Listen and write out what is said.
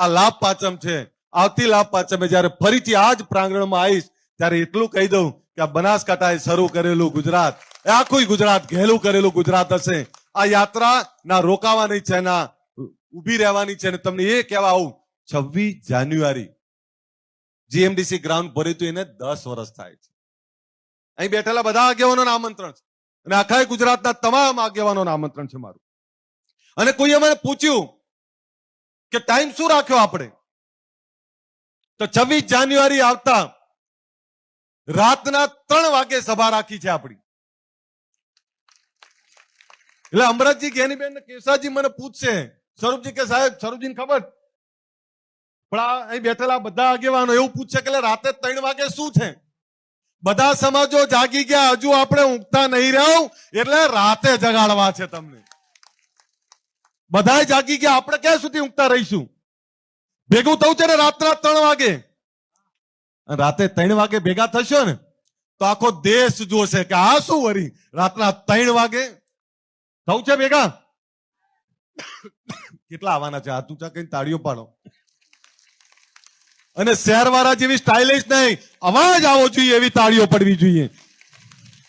આ લાભ પાંચમ છે. આવતી લાભ પાંચમે જયારે ફરીથી આ જ પ્રાંગણમાં આવીશ ત્યારે એટલું કહી દઉં કે આ બનાસકાંઠાએ શરૂ કરેલું ગુજરાત એ આખું ગુજરાત ઘેલું કરેલું ગુજરાત હશે. આ યાત્રા ના રોકાવાની છે ના ઉભી રહેવાની છે. તમને એ કહેવા આવું 26 જાન્યુઆરી જીએમડીસી ગ્રાઉન્ડ ભર્યું હતું એને 10 વર્ષ થાય છે. અહીં બેઠેલા બધા આગેવાનોના આમંત્રણ છે અને આખા ગુજરાતના તમામ આગેવાનોના આમંત્રણ છે મારું. અને કોઈએ મને પૂછ્યું કે ટાઈમ શું રાખ્યો આપણે, તો 26 જાન્યુઆરી આવતા રાતના 3 વાગે સભા રાખી છે આપણી. એટલે અમરતજી જ્ઞાનીબેન ને કેસાજી મને પૂછશે, સ્વરૂપજી કે સાહેબ, સ્વરૂપજીને ખબર પણ અહીં બેઠેલા બધા આગેવાનો એવું પૂછશે કે રાતે 3 વાગે શું છે? બધા સમાજો જાગી ગયા, હજુ આપણે ઊંઘતા નહીં રહ્યો એટલે રાતે જગાડવા છે તમને. બધા જાગી ગયા, આપણે ક્યાં સુધી ઊંઘતા રહીશું? ભેગું થવું છે ને રાતના 3 વાગે. રાતે 3 વાગે ભેગા થશો ને તો આખો દેશ જોશે કે આ શું વરી રાતના 3 વાગે થવું છે ભેગા. કેટલા આવવાના છે? હાથ ઊંચા કરીને તાળીઓ પાડો. અને શહેરવાળા જેવી સ્ટાઇલિશ નહીં, અવાજ આવો જોઈએ એવી તાળીઓ પડવી જોઈએ.